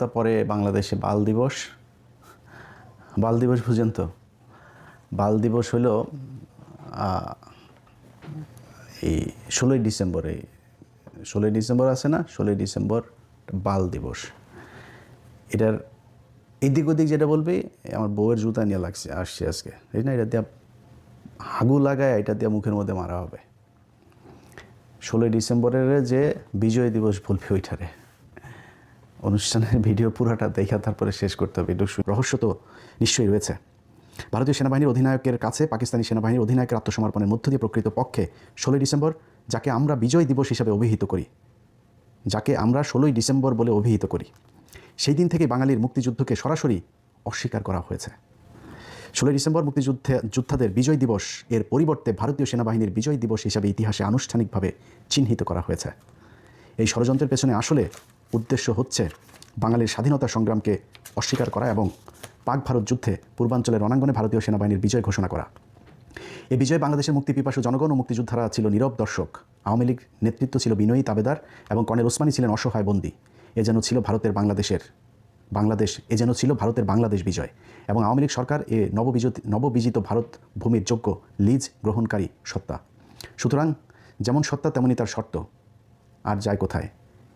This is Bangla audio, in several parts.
তারপরে বাংলাদেশে বাল দিবস। বাল দিবস বুঝেন তো? বাল দিবস হলো এই 16ই ডিসেম্বরে, 16ই ডিসেম্বর আছে না, 16ই ডিসেম্বর বাল দিবস। এটার এদিক ওদিক যেটা বলবে, আমার বউয়ের জুতা নিয়ে আসছে আজকে, এই না, এটা দিয়ে হাগু লাগায় এটা দিয়ে মুখের মধ্যে মারা হবে। 16ই ডিসেম্বরের যে বিজয় দিবস বলবে ওইটারে। অনুষ্ঠানের ভিডিও পুরাটা দেখা তারপরে শেষ করতে হবে। একটু রহস্য তো নিশ্চয়ই রয়েছে। ভারতীয় সেনাবাহিনীর অধিনায়কের কাছে পাকিস্তানি সেনাবাহিনীর অধিনায়কের আত্মসমর্পণের মধ্য দিয়ে প্রকৃত পক্ষে 16ই ডিসেম্বর, যাকে আমরা বিজয় দিবস হিসাবে অভিহিত করি, যাকে আমরা 16ই ডিসেম্বর বলে অভিহিত করি, সেই দিন থেকে বাঙালির মুক্তিযুদ্ধকে সরাসরি অস্বীকার করা হয়েছে। 16ই ডিসেম্বর যোদ্ধাদের বিজয় দিবস এর পরিবর্তে ভারতীয় সেনাবাহিনীর বিজয় দিবস হিসাবে ইতিহাসে আনুষ্ঠানিকভাবে চিহ্নিত করা হয়েছে। এই ষড়যন্ত্রের পেছনে আসলে উদ্দেশ্য হচ্ছে বাঙালির স্বাধীনতা সংগ্রামকে অস্বীকার করা এবং পাক ভারত যুদ্ধে পূর্বাঞ্চলের রণাঙ্গনে ভারতীয় সেনাবাহিনীর বিজয় ঘোষণা করা। এই বিজয়ে বাংলাদেশের মুক্তিপিপাসু জনগণ ও মুক্তিযোদ্ধারা ছিল নীরব দর্শক। আওয়ামী লীগ নেতৃত্ব ছিল বিনয়ী তাবেদার এবং কর্নেল ওসমানী ছিলেন অসহায় বন্দী। এ যেন ছিল ভারতের বাংলাদেশ বিজয়। এবং আওয়ামী লীগ সরকার এ নববিজিত ভারত ভূমির যোগ্য লিজ গ্রহণকারী সত্তা। সুতরাং যেমন সত্তা তেমনই তার শর্ত। আর যায় কোথায়?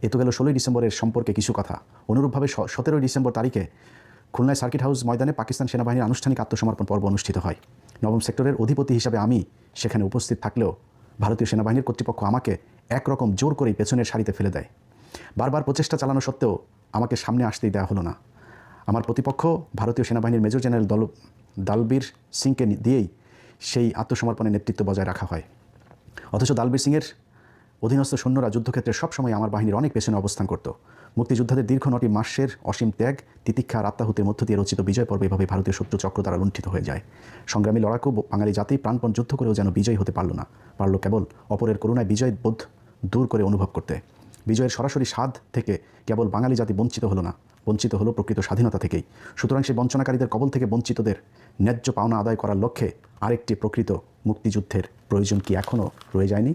এ তো গেল 16ই ডিসেম্বরের সম্পর্কে কিছু কথা। অনুরূপভাবে 17ই ডিসেম্বর তারিখে খুলনায় সার্কিট হাউস ময়দানে পাকিস্তান সেনাবাহিনীর আনুষ্ঠানিক আত্মসমর্পণ পর্ব অনুষ্ঠিত হয়। 9ম সেক্টরের অধিপতি হিসাবে আমি সেখানে উপস্থিত থাকলেও ভারতীয় সেনাবাহিনীর কর্তৃপক্ষ আমাকে একরকম জোর করেই পেছনের সারিতে ফেলে দেয়। বারবার প্রচেষ্টা চালানো সত্ত্বেও আমাকে সামনে আসতেই দেওয়া হলো না। আমার প্রতিপক্ষ ভারতীয় সেনাবাহিনীর মেজর জেনারেল দালবীর সিংকে দিয়েই সেই আত্মসমর্পণের নেতৃত্ব বজায় রাখা হয়। অথচ দালবীর সিংয়ের অধীনস্থ সৈন্যরা যুদ্ধক্ষেত্রে সবসময় আমার বাহিনীর অনেক পেছনে অবস্থান করত। মুক্তিযোদ্ধাদের দীর্ঘ 9টি মাসের অসীম ত্যাগ, তিতিক্ষা আর আত্মাহুতির মধ্য দিয়ে রচিত বিজয় পর্ব এভাবে ভারতীয় শত্রু চক্র দ্বারা লুণ্ঠিত হয়ে যায়। সংগ্রামী লড়াকু বাঙালি জাতি প্রাণপণ যুদ্ধ করেও যেন বিজয়ী হতে পারল কেবল অপরের করুণায় বিজয় বোধ দূর করে অনুভব করতে। বিজয়ের সরাসরি স্বাদ থেকে কেবল বাঙালি জাতি বঞ্চিত হলো না, বঞ্চিত হলো প্রকৃত স্বাধীনতা থেকেই। সুতরাং সেই বঞ্চনাকারীদের কবল থেকে বঞ্চিতদের ন্যায্য পাওনা আদায় করার লক্ষ্যে আরেকটি প্রকৃত মুক্তিযুদ্ধের প্রয়োজন কি এখনও রয়ে যায়নি?